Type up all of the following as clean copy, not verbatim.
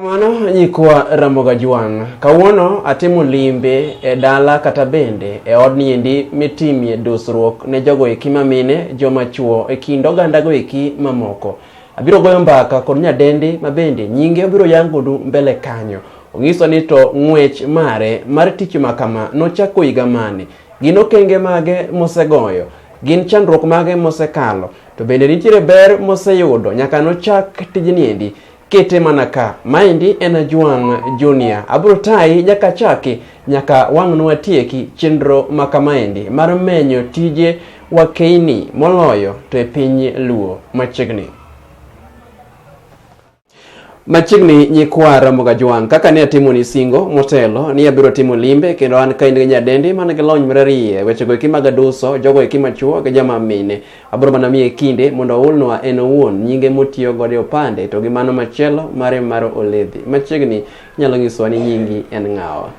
Mano nyikwa Ramoga Juang. Kawuono atimo limbe e dala kata bende e od niendi mitimie dusruok ne jogo eki mamine, joma chuo e kind ogandago eki mamoko. Abiro goyo mbaka kod nyadendi mabende nyinge obiro yangodu mbele kanyo. Ongiso ni to ng'wech mare mar tich makama nochako higa mane. Gin okenge mage mosegoyo, gin chandruok mage mosekalo, to bende nitiere ber moseyudo nyaka nochak tijniendi. Kete manaka, maendi en Juang Junior. Abro tai nyaka chaki nyaka wang' watieki chenro makamaendi mar menyo tije wakeini moloyo to e piny Luo machiegni. Machiegni nyikwa Ramoga Juang. Kaka ne atimo ni singo motelo ni abiro timo limbe kendo an ka ingi nyadendi man gi lony marariye weche go eki mag Duso, jogo eki machuo gi joma mine. Abiro mana miye kinde mondo oulnwa en owuon nyinge motiyo godo opande to gi mano machielo mare mar oledhi. Machiegni nyalo nyisowa ni nyingi en ng'awa?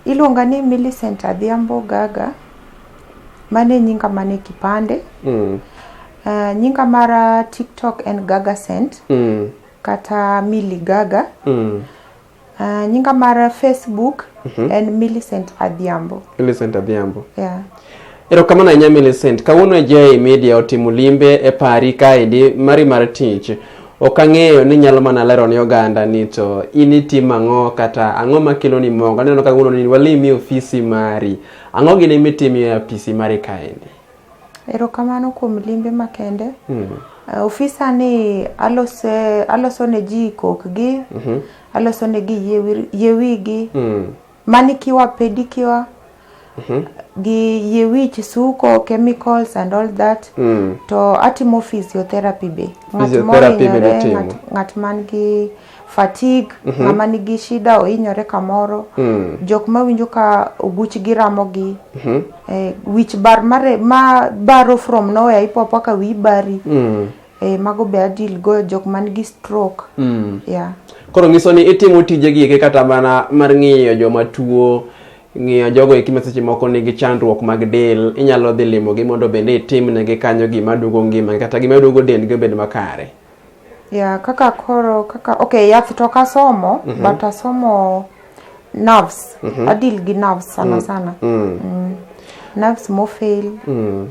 Iluonga ni Millicent Adhiambo Gaga. Mane nyinga mane kipande. Nyinga mara TikTok en Gagacent. Kata Mili Gaga. Nyinga mara Facebook en Millicent Adhiambo. Millicent Adhiambo. Yeah. Ero kamano nya Millicent, kawuono e J Media otimo limbe e pari kaendi mari mar tich. Ok ang'eyo ni nyalo mana lero ni oganda ni to initimo ang'o kata ang'o makelo ni mogo. Aneno kawuono ni walimi ofisi mari. Ang'o gini mitimo e ofisi mari kaendi? Ero kamano kuom limbe makende. Ofisa ni aloso ne ji kokgi, aloso ne gi yewigi, manikiwa pedikiwa, gi yewich suko, chemicals and all that. To atimo physiotherapy be. Ng'at man gi fatigue, ng'ama nigi shida ohinyore kamoro, jok mawinjo ka obuchgi ramogi, wich bar ma baro from nowhere ipopo ka wi bari, mago be adil go jok man gi stroke. Yeah. Koro ngiso ni itimo tijegi eke kata mana mar ng'iyo joma tuo, ng'iyo jogo eki seche moko nigi chandruok mag del, inyalo dhi limogi mondo bende itimnegi kanyo gima duogo ngima kata gima duogo dendgi bed makare. Yeah, okay, yath to kasomo, but asomo nerves. Adil gi nerves sana. Nerves mo fail.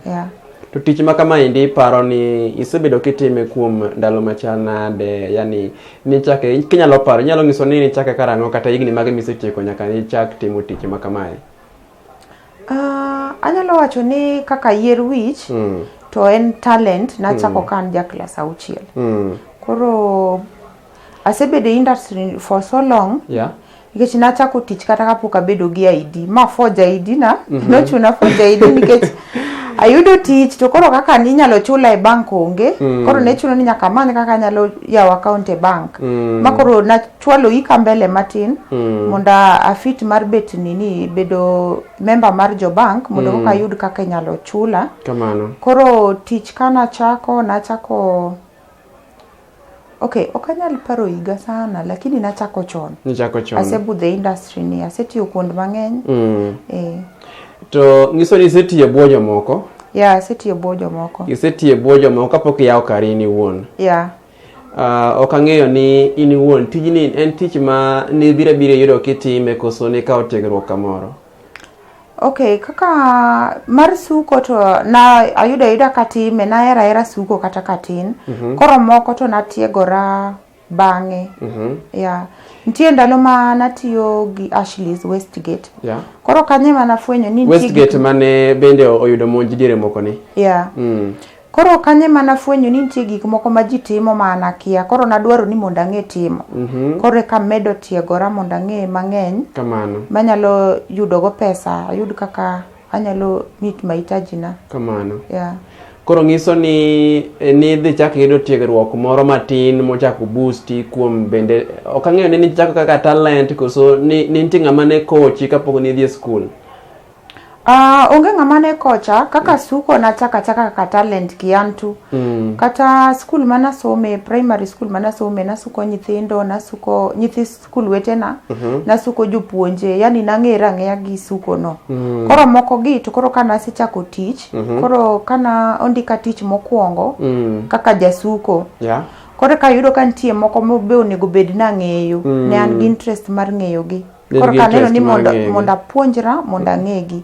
Yeah. To tich makamaendi paro ni isebedo kitime kuom ndalo machal nade, yani ni chake kinyalo paro, nyalo ngiso ni chake karang'o kata higni mage misetieko nyaka ni chak timo tich makamae? Anyalo wacho ni kaka year wich to en talent na chako kan ja class 6. Koro asebedo industry for so long. Yeah. Nikech nachako tich kata kapok abedo gi ID. Ma forge ID na, nochuna forge ID nikech ayudo tich to koro kaka ninyalo chula e bank onge. Koro ne chuno ni nyaka mane kaka nyalo yawo account e bank. Ma koro nachwalo ika mbele matin monda afit mar bet nini bedo member mar jo bank mondo kaka yud kaka nyalo chula. Kamano. Koro tich kana nachako okay, okanyal paro higa sana lakini nachako chon. Asebudhe industry ni, asetiyo kuond mang'eny. To ngiso ni isetiyo bwo jomoko? Yeah, asetiyo bwo jomoko. Isetiyo bwo jomoko kapok iyawo kari in iwuon? Yeah. Ok ang'eyo ni in iwuon tijni en tich ma ni bire yudo kitime koso ni kao tiegruok kamoro? Okay, kaka mar suko to na ayuda katime, na era suko kata katin. Koro moko to natiegora bang'e. Yeah. Nitie ndalo ma natiyo gi Ashley's Westgate. Yeah. Koro kanye manafwenyo ni Westgate mane bende oyudo monj diere moko ni? Yeah. Koro kanye manafwenyo ni nitie gik moko ma ji timo ma anakia. Koro nadwaro ni mondo ang'e timo. Koro ka medo tiegora mondo ang'e mang'eny. Kamano. Manyalo yudo go pesa, ayud kaka anyalo meet mahitaji na. Kamano. Yeah. Koro ngiso ni dhi chako yudo tiegruok moro matin mochako boosti kuom bende ok ang'eyo ni chako kaka talent koso ni nitie ng'ama ne coach kapok ni dhi e school? Onge ng'ama ne kocha kaka suko na chaka kaka talent kiantu. Kata school mana some, primary school mana some, nasuko nyithindo, nasuko nyithi school wetena, nasuko jopuonje, yani nang'era gi suko no. Koro moko gi to koro kana asechako tich, koro kana ondika tich mokwongo kaka jasuko. Yeah. Koro ka yudo ka nitie moko mobe onego bed na ng'eyo ne an gi interest mar ng'eyo gi. Koro ka neno ni mondo apuonjra mondo ang'egi.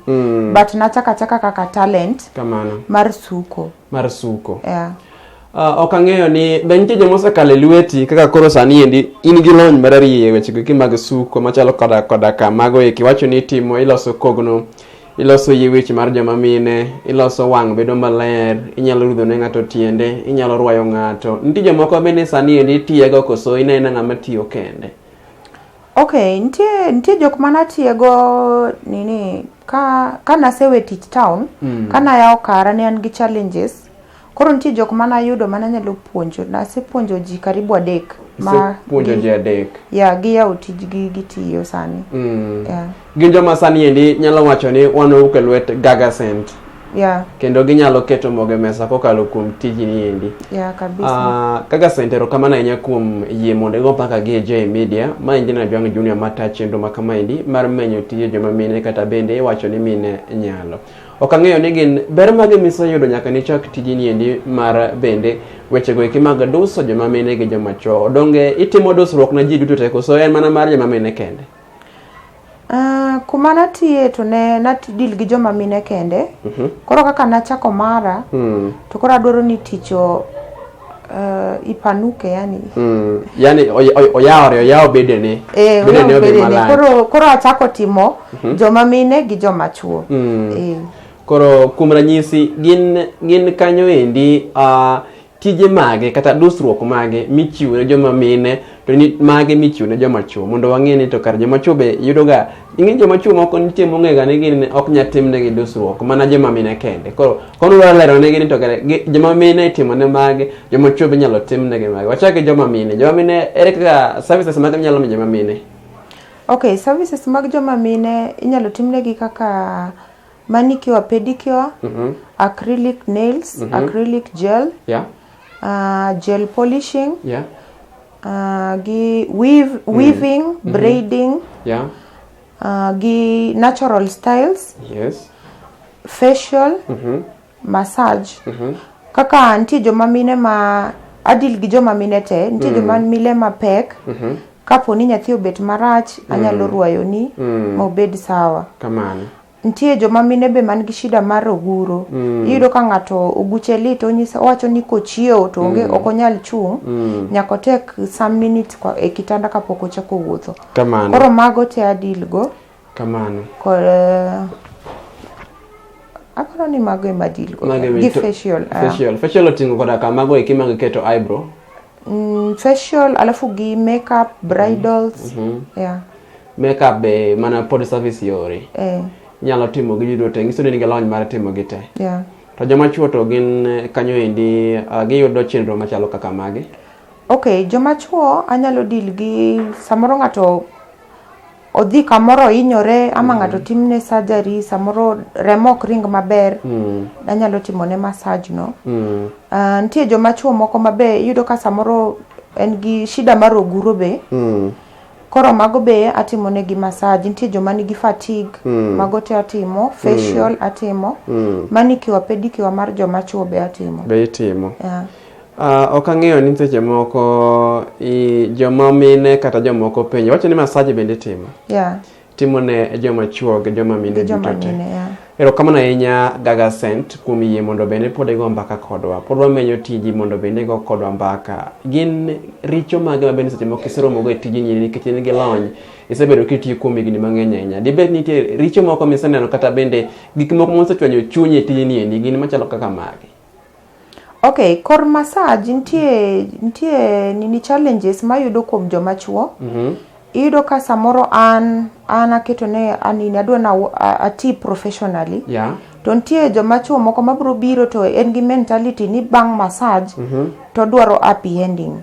But nachaka kaka talent mar suko. Yeah. Ok ang'eyo ni be nitie joma osekalo e lweti kaka koro sani endi in gi lony mararieya e weche go mag suko machalo koda kamago eki wacho ni timo iloso kogno, iloso yie weche mar joma mine, iloso wang' bedo maler, inyalo rudho ne ng'ato tiende, inyalo rwayo ng'ato. Nitie jomoko bende sani endi tiyego koso inena ng'ama tiyo kende? Okay, nitie jok mana tiego nini ka nasewe tich town, kana yawo kara ne an gi challenges. Koro nitie jok mana yudo mana nyalo puonjo. Nasepuonjo ji karibu 3 ma puonjo ji 3. Yeah, giyawo tijgi gitiyo sani. Yeah. Gin joma sani endi nyalo wacho ni wanowuok e lwet Gagacent. Yeah. Kendo ginyalo keto moge mesa kokalo kuom tijni endi. Yeah, kabisa. Gagacent ero kama ahinya kuom yie mondo go mpaka gi J Media. Ma endi na Jwang Junior mata chenro ma kama endi mar menyo tije joma mine kata bende wacho ni mine nyalo. Ok ang'eyo ni gin ber mage miseyudo nyaka ni chak tijni endi mar bende weche go eki mag duso joma mine gi joma chuo. Donge itimo dusruok na ji duto te koso en mana mar joma mine kende? Kuma natie to ne natidil gi joma mine kende. Koro kaka nachako mara to koro adwaro ni ticho ipanuke yani. Yani oyawo bedene. Bedene obe malany. Koro achako timo joma mine gi joma chuo. Koro kuom ranyisi gin kanyo endi tije mage kata dusruok mage michiwo ne joma mine to ni mage michiwo ne joma chuo mondo wang'e ni to kar joma chuo be yudo ga ing'e joma chuo moko nitie mong'ega ni gin ok nya timnegi dusruok mana joma mine kende. Koro dwaro lero negi ni to kare joma mine itimo ne mage, joma chuo be nyalo timnegi mage. Wachake joma mine ere kaka services mag nyalo mi joma mine? Okay, services mag joma mine inyalo timnegi kaka manicure, pedicure, acrylic nails, acrylic gel, gel polishing, gi weaving, braiding, gi natural styles, facial, massage. Kaka nitie joma mine ma adil gi joma mine te, nitie joma mile mapek. Kapo ni nyathi obet marach anyalo ruayo ni ma obed sawa. Kamano. Nitie joma mine be man gi shida mar oguro. Iyudo ka ng'ato oguche lit owacho ni kochiewo to ok onyal chung, nyaka tek some minutes e kitanda kapok ochako wuotho. Kamano. Koro mago te adil go. Kamano. Aparo ni mago ema adil go. Gi facial. Facial oting'o koda kamago eki mag keto eyebrow. Facial alafu gi makeup, bridals. Makeup be mana pod service yore. Nyalo timo gi duto te ngiso ni nigi lony mar timo gi te. To joma chuo to gin kanyo endi giyudo chenro machalo kaka mage? Okay, joma chuo anyalo deal gi samoro ng'ato odhi kamoro hinyore ama ng'ato timne surgery, samoro remo ok ring maber, anyalo timone massage no. Nitie joma chuo moko mabe yudo ka samoro en gi shida mar oguro be. Koro mago be atimone gi massage. Nitie joma nigi fatigue, mago te atimo, facial atimo, manicure, pedicure mar joma chuo be atimo. Be itimo. Ok ang'eyo ni seche moko joma mine kata joma moko penjo wacho ni massage bende timo. Timo ne joma chuo gi joma mine duto te. Erokamano ahinya Gagacent kuom yie mondo bende pod igo mbaka kodwa. Pod wamenyo tiji mondo bende igo kodwa mbaka. Gin richo mage ma bende seche moko iseromo go e tijni nikech in gi lony. Isebedo kitiyo kuom higni mang'eny ahinya. Dibed nitie richo moko miseneno kata bende gik moko mosechwanyo chunyi e tijni endi gin machalo kaka mage? Okay, kor massage nitie nini challenges mayudo kuom joma chuo. Iyudo ka samoro an aketo ne anini adwa na ati professionally. To nitie joma chuo moko mabiro biro to en gi mentality ni bang massage to dwaro happy ending.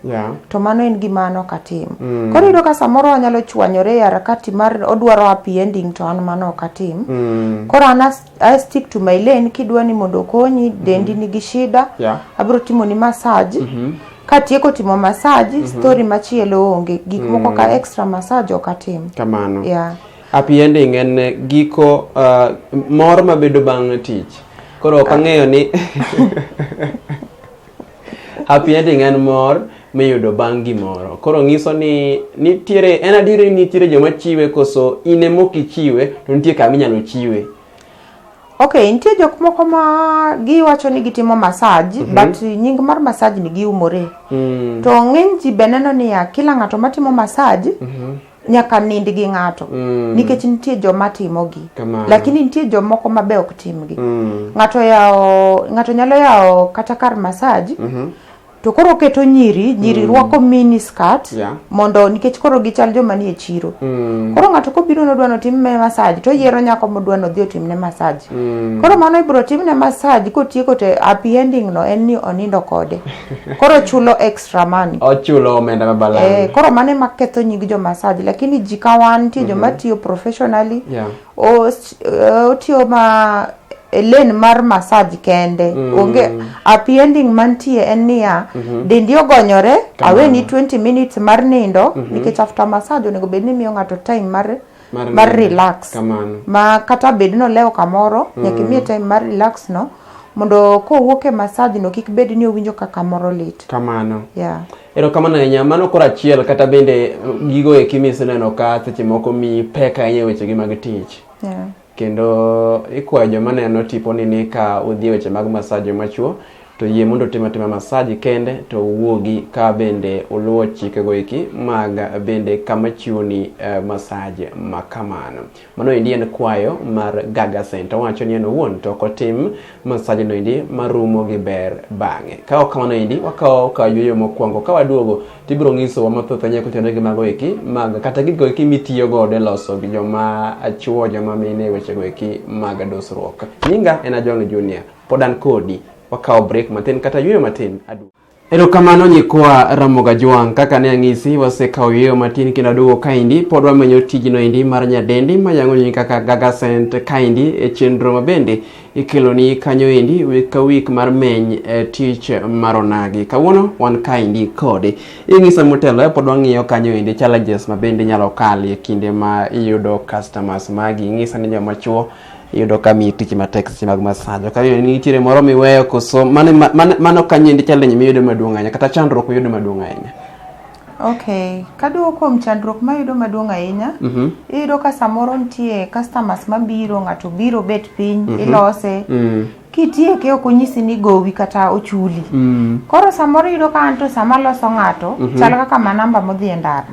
To mano en gima an ok atim. Koro iyudo ka samoro anyalo chwanyore e harakati mar odwaro happy ending to an mano ok atim. Koro I stick to my lane. Kidwa ni mondo konyi dendi nigi shida, abiro timo ni massage. Katieko timo massage, story machielo onge, gik moko ka extra massage ok atim. Kamano. Happy ending en giko mor mabedo bang' tich. Koro ok ang'eyo ni happy ending en mor miyudo bang' gimoro. Koro ng'iso ni nitiere en adieri nitiere joma chiwe koso ine mokichiwe to nitie kama inyalo chiwe. Okay, nitie jok moko ma giwacho ni gitimo massage but nying mar massage ni giumore. To ng'eny ji beneno ni kila ng'ato matimo massage nyaka nind gi ng'ato nikech nitie joma timogi lakini nitie jomoko mabe ok timgi. Ng'ato nyalo yawo kata kar massage to koro keto nyiri rwako mini skirt mondo nikech koro gichal joma nie chiro. Koro ng'ato kobiro no dwano timne massage to yiero nyako modwano dhi otimne massage. Koro mano ibro timne massage kotieko te happy ending no en ni onindo kode. Koro chulo extra money. Ochulo omenda mabalang'. Koro mane maketho nyig jo massage lakini jikawan tie joma tiyo professionally o tiyo ma len mar massage kende onge happy ending mantie en niya dendi ogonyore aweni 20 minutes mar nindo nikech after massage onego bedni miyo ng'ato time mar relax ma kata bedno leo kamoro nyaka miye time mar relax no mondo kowuok e massage no kik bed ni owinjo kaka moro lit kamano. Ero kamano ahinya mano kora achiel kata bende gigo e kimiseneno ka seche moko mi peka ahinya weche gi mag tich. Kendo ikwayo joma neno tipo ni ka udhi weche mag massage machuo to yie mondo tima massage kende to wuogi ka bende uluwo chikego iki mag bende kama chiwoni massage makamano. Mano endi en kwayo mar Gagacent. Wacho ni en owuon to kotim massage no endi marumo gi ber bang'e. Ka ok kamano endi wakawo ka yueyo mokwongo ka waduogo tibiro ng'isowa mathoth ahinya kotenore gi mago iki mag kata gigo iki mitiyo godo loso gi joma chuo joma mine wechego iki mag dusruok. Nyinga en Ajong Junior. Podan kodi wakawo break matin kata yueyo matin adu. Erokamano nyikwa Ramoga Juang kaka ne ang'isi wasekawo yueyo matin kendo aduogo kaendi pod wamenyo tijno endi mar nyadendi mayango ni kaka Gagacent kaendi e chenro mabende ikeloni kanyo endi week ka week mar meny tich maronagi. Kawuono wan kaendi kode ing'isa motelo pod wang'iyo kanyo endi challenges mabende nyalo kali e kinde ma iyudo customers magi. Ing'isa ni joma chuo yudo kami tich matek seche mag massage ka ni nitiere moro miweyo koso mano kanyendi challenge miyudo maduong' ahinya kata chandruok miyudo maduong' ahinya. Okay, kaduo kuom chandruok mayudo maduong' ahinya iyudo ka samoro nitie customers mabiro ng'ato biro bet piny ilose kitieke ok onyisi ni gowi kata ochuli. Koro samoro iyudo ka anto sama loso ng'ato chal kaka manamba modhi e ndara.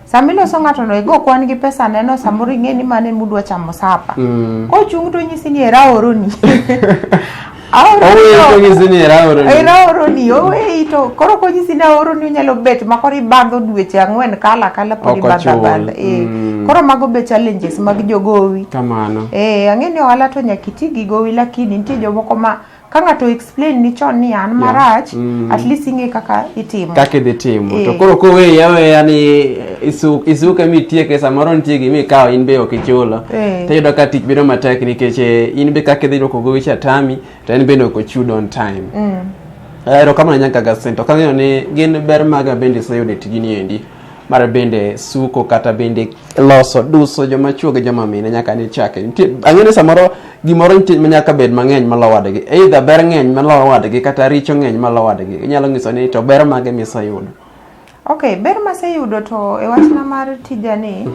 Sama iloso ng'ato no igo kwan gi pesa neno samoro ing'e ni mane mudwa chamo sapa. Kochung' to nyisi ni era oroni. Oroni owe to koro konyisi na oroni unyalo bet makoro ibadho dweche 4 kala podi badha. Koro mago be challenges mag jogowi. Kamano. Ang'e ni ohala to nyaka iti gi gowi lakini nitie jomoko ma ka ng'ato explain ni chon ni an marach at least ing'e kaka itimo. Kaka idhi timo. To koro kowe yawe yani isuka mitieke samoro nitie gimi ikawo in be ok ichulo. To iyudo ka tich bedo matek nikech in be kaka idhi dwoko gowi cha tami to en bende ok ochudo on time. Erokamano nyaka Gagacent. To kang'eyo ni gin ber maga bende iseyudo e tijni endi mar bende suko kata bende loso duso joma chuo gi joma mine nyaka ni chake. Ang'e ni samoro gimoro nitie nyaka bed mang'eny maloyo wadgi. Either ber ng'eny maloyo wadgi kata richo ng'eny maloyo wadgi. Inyalo ng'iso ni to ber mage miseyudo. Okay, ber maseyudo to e wachna mar tijani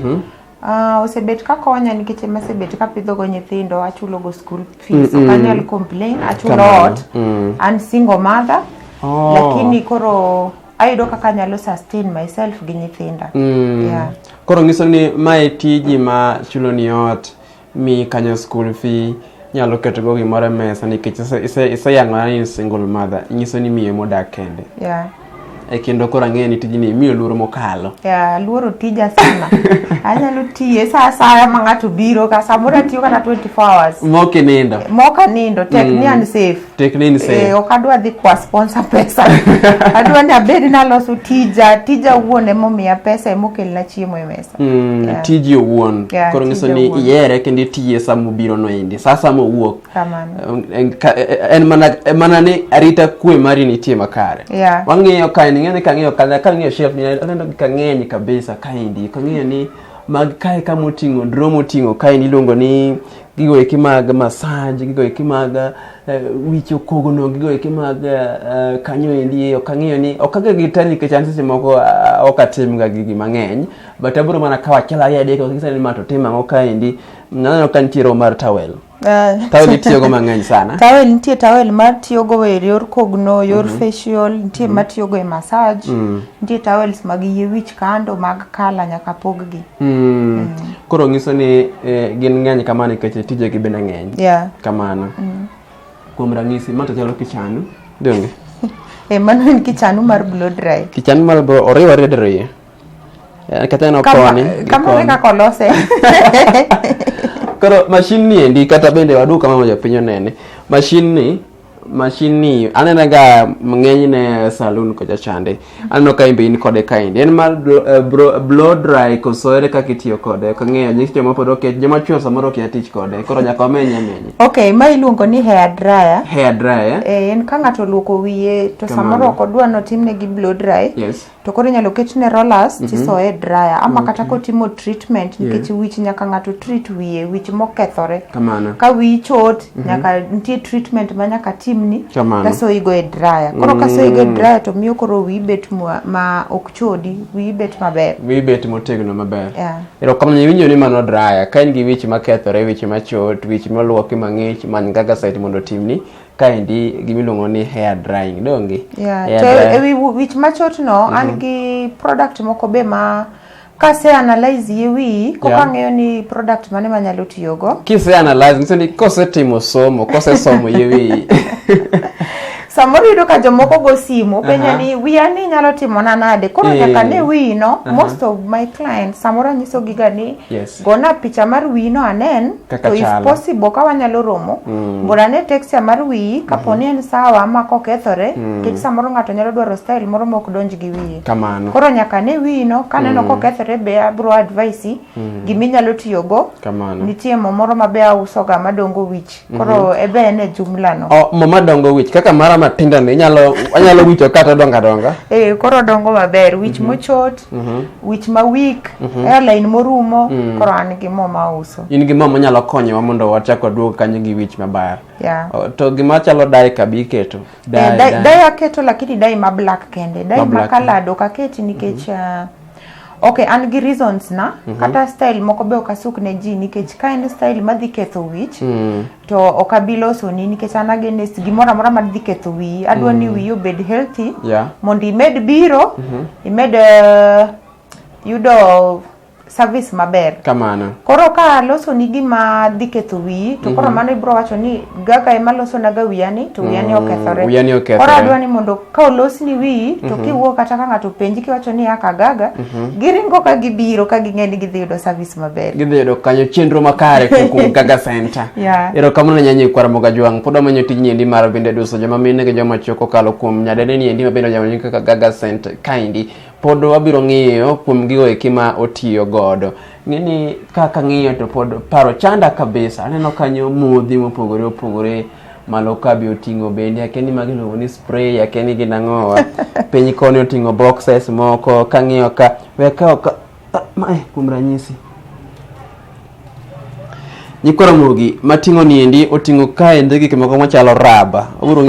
osebet ka konya nikech masebet ka pidho go nyithindo achulo go school fees. Okanyal complain achulo ot and single mother. Lakini koro ayudo kaka nyalo sustain myself gi nyithinda. Koro ng'iso ni mae tiji ma chulo ni ot mi kanyo school fee nyalo keto go gimoro mesa nikech iseyang'o ni single mother. Ng'iso ni miye modak kende. Kendo koro ang'e ni tijni miyo luoro mokalo. Luoro tija sana. Anyalo tiye sa asaya ma ng'ato biro ka samoro tiyo kata 24 hours. Moka nindo tek ni unsafe. Ok adwa dhi kwa sponsor pesa. Adwa ni abed naloso tija wuon emomiya pesa emokelna chiemo e mesa. Tiji owuon. Koro ng'iso ni ihere kendo itiye sama ubiro no endi. Sasa mowuok. En mana ni arita kwe mari nitie makare. Wang'iyo ka ng'eyo shelf ni aneno ka ng'eny kabisa kaendi. Kang'eyo ni mag kae kama oting'o drum oting'o kae niluongo ni gigo eki mag massage, gigo eki mag wicho kogono, gigo eki mag kanyo endi. Ok ang'eyo ni ok aga gita nikech an seche moko ok atim ga gigi mang'eny, but abiro mana kawo achiel ariyo adek kisa ni ma to tim ang'o kae endi. Naneno ka nitiere mar towel. Towel itiyogo mang'eny sana. Towel nitie towel mar tiyogo e yor kogno, yor facial, nitie matiyogo e massage, nitie towels mag yie wich kando mag kala nyaka poggi. Koro ng'iso ni gin ng'eny kamano nikech tijegi bende ng'eny. Yeah. Kamano. Kuom ranyisi ma to chalo kichanu. Donge? Mano en kichanu mar blow dry. Kichanu mar blow oriwore dry. Kata no koni. Kama ka kolose. Koro machine ni endi kata bende wadu kama jopiny onene. Machine ni anena ga mang'eny ne saloon ko chande. Aneno ka imbe in kode kaindi. En mar blow dry kosore ka kitiyo kode. Ka ng'eyo nyisi joma pod oket joma chuo samoro kia tich kode. Koro nyaka menye. Okay, ma iluongo ni hair dryer. Hair dryer. En ka ng'ato luoko wiye to samoro ok odwa notimne gi blow dry. Yes. To koro nyalo ketne rollers tisoe dryer ama kata kotimo treatment nikech wich nyaka ng'ato treat wiye wich mokethore. Kamano. Ka wiyi chot nyaka nitie treatment ma nyaka timni kaso igo e dryer. Koro kaso igo e dryer to miyo koro wiyi bet ma ok chodi, wiyi bet maber. Wiyi bet motegno maber. Yeah. Ero kamano winjo ni mano dryer. Ka in gi wich makethore, wich machot, wich moluoki mang'ich, many Gagacent mondo timni kaendi gimiluongo ni hair drying donge. Yeah. To ewi wich machot no an gi product moko be ma kase analyze yewi ko kang'eyo ni product mane manyalo tiyogo. Kise analyze nso ni kose timo somo, kose somo yewi. Samoro yudo ka jomoko go simu penya ni wiya ni nyalo timo nade koro nyaka ne wi no most of my clients samoro nyiso giga ni gona picha mar wi no anen to if possible ka wanyalo romo bora ne texture mar wi kaponi en sawa ma kokethore kech samoro ng'ato nyalo dwaro style moro mok donj gi wiye. Kamano. Koro nyaka ne wi no kaneno kokethore be abro advice gimi nyalo tiyogo. Kamano. Nitie momoro mabe ausoga madongo wich koro ebe ene jumla no. Mama dongo wich kaka mara matinda ni anyalo wicho kata donga. Koro dongo maber wich mochot, wich ma weak, airline morumo, koro an gi mo ma uso. In gi mo manyalo konyowa mondo wachako duogo kanyo gi wich maber. Yeah. To gima chalo dye ka bi keto. Dye aketo lakini dye ma black kende. Dye ma colored ok aketi nikech okay, an gi reasons na kata style moko be okasuk ne ji nikech kind style madhi ketho wich to okabiloso ni nikech an against gimoro amora madhi ketho wi adwa ni wi obed healthy mondo imed biro imed yudo service maber. Kamano. Koro ka loso ni gima dhi ketho wi to koro mano ibro wacho ni gaga ema loso naga wiyani to wiyani okethore. Koro adwa ni mondo ka olosni wi to kiwuok kata ka ng'ato penji kiwacho ni aka gaga giringo ka gibiro ka ging'e ni gidhi yudo service maber. Gidhi yudo kanyo chenro makare kuom Gagacent. Ero kamano nyanyi kwara moga juang pod manyo tijni endi mar bende duso joma mine gi joma chuo kokalo kuom nyadede ni endi mabende jamanyo kaka Gagacent kaindi pod wabiro ng'iyo kuom gigo eki ma otiyo godo. Ng'eni kaka ng'iyo to pod paro chanda kabisa. Aneno kanyo modhi mopogore malo ka bi oting'o bende akeni magiluongo ni spray akeni gi nang'owa piny koni oting'o boxes moko ka ng'iyo ka weka kuom ranyisi nyikoro mogi mating'o ni endi oting'o kae ndege kimoko machalo raba obiro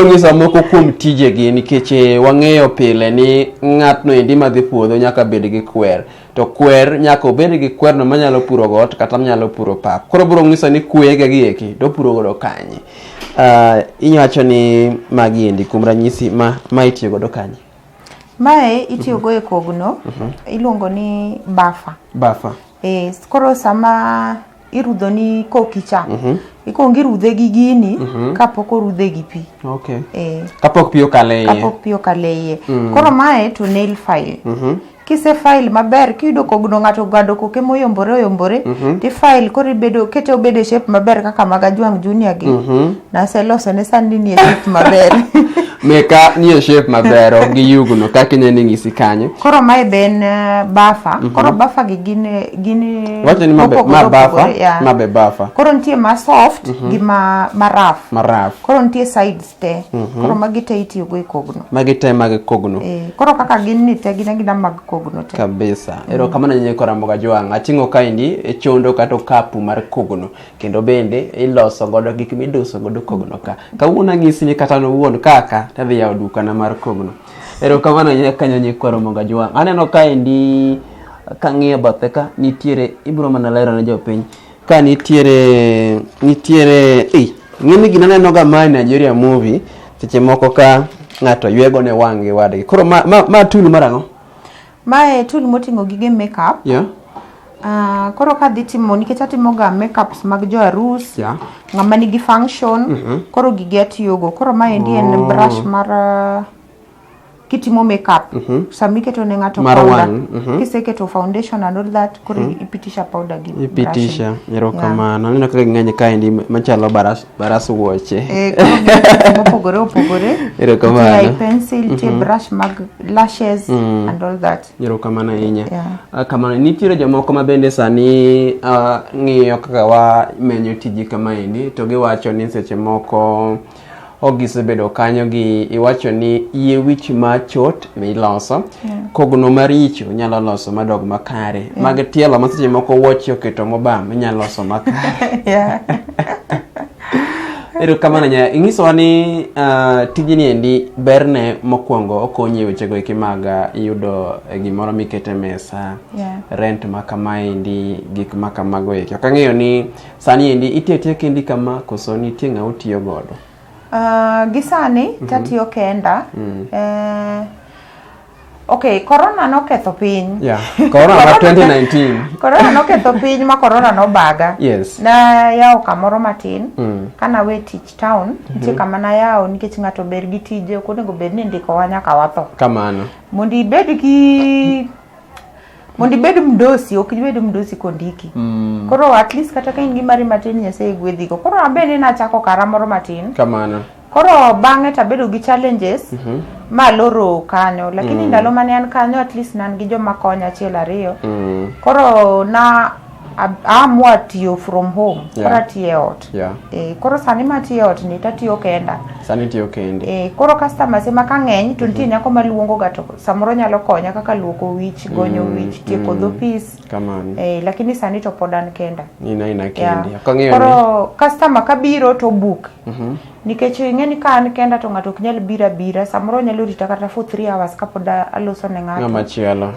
ng'iso moko kuom tije gi nikech wang'eyo pile ni ng'atno endi madhi puodho nyaka bed gi kwer to kwer nyaka obed gi kwerno manyalo puro got kata manyalo puro pap. Koro biro ng'iso ni kwege gi eki to puro godo kanye. Inyacho ni magi endi kuom ranyisi ma itiyo godo kanye. Mae itiyo go e kogno iluongo ni buffer. Koro sama irudho ni kokicha ikongi rudhe gi gini kapok orudhe gi pi. Okay. Kapok pi okale. Koro mae to nail file. Kise file maber kiyudo kogno ng'ato gado koke moyombore ti file koro kete obede shape maber kaka maga juang junior gi na seloso ne sandi ni shape maber. Meka nie shape mabero gi yuguno kaka inyalo ng'isi kanyo. Koro mae ben bafa. Koro bafa gi gini wacho ni mabe bafa. Koro nitie ma soft gi ma rough. Koro nitie sides te. Koro magi te itiyo go e kogno. Magi te mag kogno. Koro kaka gin ni te gina mag kogno te. Kabisa. Ero kamano nyenye kora Ramogi Ajwang'. Ating'o kaendi e chondo kata okapu mar kogno. Kendo bende iloso godo gik miduso godo kogno ka. Kawuono ang'isi ni kata nowuon kaka tadhi yawo dukana mar kogno. Ero kamano nyenye kanyo nyikwa Ramogi Ajwang'. Aneno kaendi kang'iyo bathe ka nitiere ibro mana lero ne jopiny. Ka nitiere ng'ini gina neno ga ma Nigeria movie seche moko ka ng'ato ywego ne wang'e wadgi. Koro ma tool marang'o? Mae tool moting'o gige makeup. Yeah. Koro ka dhi timo nikech atimo ga makeups mag jo arus. Yeah. Ng'ama nigi function. Koro gige atiyogo. Koro maendi en brush mar kitimo makeup. Sami keto ne ng'ato powder. Kiseketo foundation and all that, koro ipitisha powder gi brush. Ipitisha. Ero kamano. Neno kaka ng'eny kaendi machalo baras wuoche. Koro opogore. Ero kamano. Tie pencil, tie brush mag lashes and all that. Ero kamano inya. Kamano nitiere jomoko ma bende sani ng'iyo kaka wamenyo tiji kamaendi to giwacho ni seche moko ogisebedo kanyo gi iwacho ni yie wich machot miloso kogno maricho nyalo loso madog makare mag tielo ma seche moko wuoche oketo mobam nyalo loso makare. Ero kamano nya ing'isowa ni tijni endi berne mokwongo okonyi wechego eki mag yudo gimoro mikete mesa, rent makamaendi, gik makamago eki. Ok ang'eyo ni sani endi itiyo kendi kama koso nitie ng'a utiyo godo? Gisani tatiyo kenda. Okay, corona noketho piny. Yeah, corona ma 2019. Corona noketho piny ma corona no baga. Yes. Na yawo kamoro matin. Kana we teach town, nitie kama na yawo nikech ng'ato ber gi tije, ok onego bed ni ndiko wa nyaka watho. Kamano. Mondi bed mdosi, ok ibed mdosi kondiki. Koro at least kata ka in gi mari matin Nyasaye gwedhi go. Koro ambe ni nachako kara moro matin. Kamano. Koro bang'e tabedo gi challenges ma loro kanyo, lakini ndalo mane an kanyo at least nan gi joma konya achiel ariyo. Koro na amua tiyo from home. Koro atiyo ot. Koro sani ma tiyo ot ni tatiyo kenda. Sani tiyo kendi. Koro customers ema ka ng'eny to nitie nyako maluongo ga to samoro nyalo konya kaka luoko wich, gonyo wich, tieko dhopis. Kamano. Lakini sani to pod an kenda. Ina kendi. Koro customer kabiro to book. Nikech ing'eni ka an kenda to ng'ato ok nyal bira samoro nyalo rita kata for 3 hours kapod aloso ne ng'ato. Ng'ama chielo.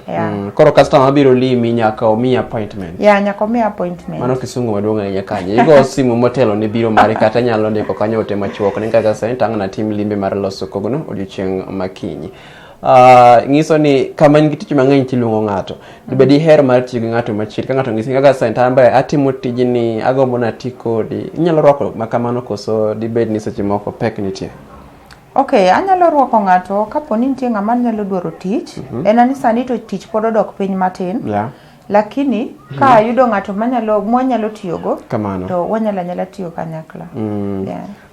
Koro customer biro limi nyaka omi appointment. Nyaka omi appointment. Mano kisungu maduong' ahinya kanyo. Igo simu motelo ne biro mari kata nyalo ndiko kanyo ote machuok ni Gagacent ang'na tim limbe mar loso kogno odiochieng' makinyi. Ng'iso ni kama nigi tich mang'eny tiluongo ng'ato. Dibedi her mar tiyo gi ng'ato machielo ka ng'ato ng'isi Gagacent ambaye atimo tijni agombo na ti kodi. Inyalo rwako makamano koso dibed ni seche moko pek nitie? Okay, anyalo rwako ng'ato kapo ni nitie ng'ama nyalo dwaro tich. En ani sani to tich pod odok piny matin. Lakini ka yudo ng'ato mwanyalo tiyogo to wanyala tiyo kanyakla.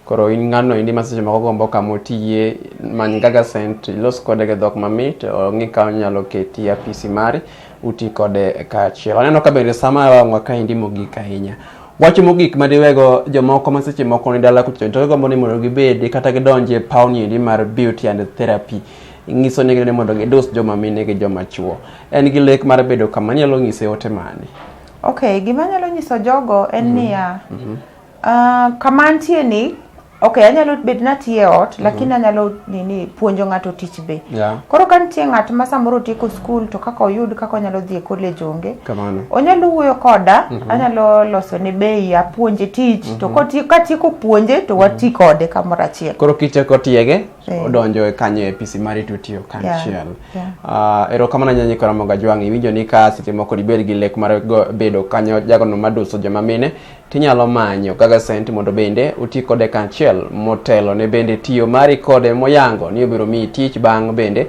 Koro in ng'ano indi maseche moko gombo kamotiye many Gagacent los kode ge dhok mamit ng'i ka onyalo keti apisi mari uti kode kaachiel. Aneno ka bende sama wang'wa ka indi mogik ahinya. Wacho mogik madiwego jomoko maseche moko ni dala kucho to gombo ni mondo gibedi kata gidonje pauni indi mar beauty and therapy. Ng'iso ni gine mondo gidus joma mine gi joma chuo. En gi lek mar bedo kama nyalo ng'ise ote mane? Okay, gima nyalo nyiso jogo en niya kama antie ni okay, anyalo bed na tiye ot, lakini anyalo puonjo ng'ato tich be. Koro ka nitie ng'at ma samoro tieko skul to kaka oyud kaka onyalo dhi e college onge. Onyalo wuoyo koda, anyalo loso ne bei apuonje tich, to ka tieko puonje to wati kode kamoro achiel. Koro kitieko tiege, odonjo e kanyo e pisi mari to tiyo kanchiel. Ero kamano nyanyiko Ramogi Ajwang', iwinjo ni ka seche moko dibed gi lek mar bedo kanyo jagono maduso joma mine, tinyalo manyo Gagacent mondo bende uti kode kanchiel motelo ne bende tiyo mari kode moyango ni obiro mi tich bang' bende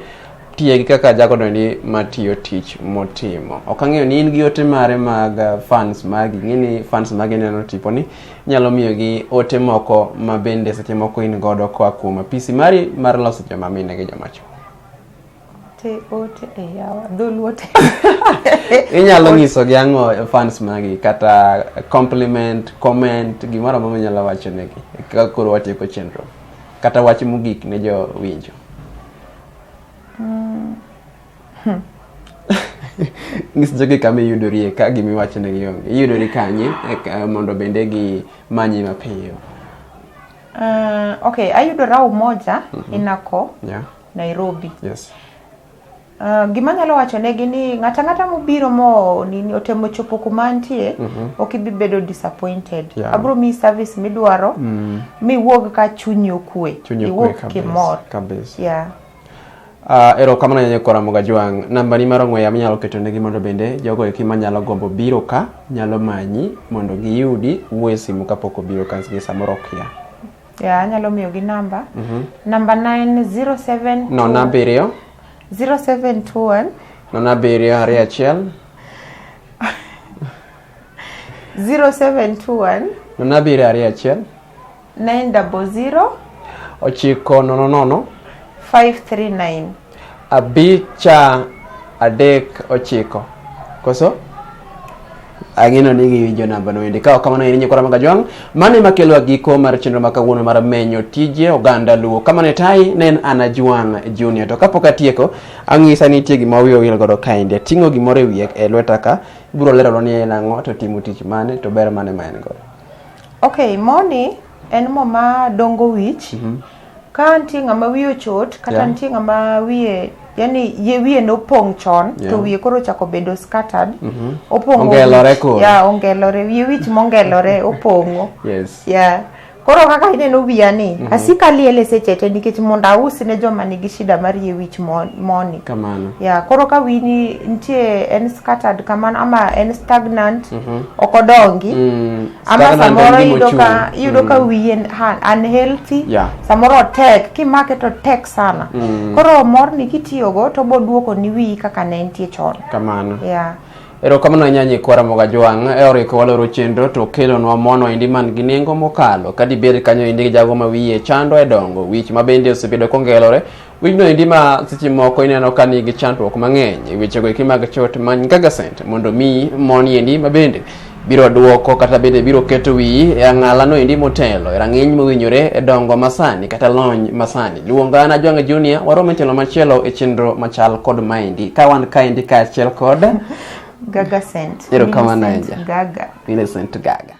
tiye gi kaka jago dondi Matiyo tich motimo. Ok ang'eyo ni in gi ote mare mag fans magi, ng'ini fans magi neno tipo ni nyalo miyo gi ote moko ma bende seche moko in godo koa kuom apisi mari mar loso joma mine gi joma chuo. Te ote yawa dholuote. Inyalo nyiso gi ang'o fans magi kata compliment, comment, gimoro amora inyalo wacho negi kaka koro watieko chenro kata wach mogik ne jo winjo. Ngis jogi kama iyudorie ka gimi wacho negi onge. Iyudori kanye mondo bende gi manyi mapiyo. Okay, ayudora Umoja Inako, Nairobi. Yes. Gima nyalo wacho negi ni ng'ata mobiro mo nini otemo chopo kuma ntie, ok ibi bedo disappointed. Abro mi service midwaro, mi wuog ka chunyi okwe, iwuog kimor kabisa. Yeah. Ero kamano nyenye kora moga juang namba ni maro ng'we yamo nyalo keto negi mondo bende jogo eki manyalo gombo biro ka nyalo manyi mondo giyudi uwe simu kapok obiro ka gi samoro kia. Yeah, nyalo miyo gi namba. Namba 907 no nabirio 0721 no nabirio ariachiel 0721 no nabirio ariachiel 900 ochiko nono 539 abicha adek ochiko koso agino nigi winjo namba no ende ka kamano ine nyekora magajwang mane makelo giko mar chenro makawuono mar menyo tije oganda luo kamane tai nen Anajwang Junior to kapok atieko ang'isa ni tie gima wiyo wil godo kainde tingo gimore wiye e lweta ka biro lero ni en ang'o to timo tich mane to ber mane ma en godo. Okay, moni en mo ma dongo wich ka ntie ng'ama wiyo chot kata ntie ng'ama wiye yani ye wiye no pong chon to wiye koro chako bedo scattered opongo ongelore ko ongelore wiye wich mongelore opongo. Yes. Koro kaka ineno wiya ni asika liele seche te nikech monda usi ne joma nigi shida mar ye wich moni kamano. Koro ka wini ntie en scattered kamano ama en stagnant okodongi ama samoro yudo ka wiye unhealthy samoro tek kimake to tek sana koro mor ni kitiyogo to boduoko ni wiyi kaka ne ntie chon kamano. Ero kamano nyanyi kwara moga juang oriko waloro chenro to kelo nwa mono indi man gi nengo mokalo kadi bed kanyo indi jago ma wiye chando e dongo wich ma bende osebedo kongelore wino indi ma seche moko ineno ka nigi chandruok mang'eny weche go eki mag chot man Gagacent mondo mi moni indi ma bende biro duoko kata bende biro keto wiyi e ang'ala no indi motelo rang'iny mowinjore e dongo masani kata lony masani luonga Anajwang Junior warome telo machielo e chenro machal kod maendi ka wan ka indi ka achiel kod Gagacent. Ero kamano Gaga. Gagacent Gaga.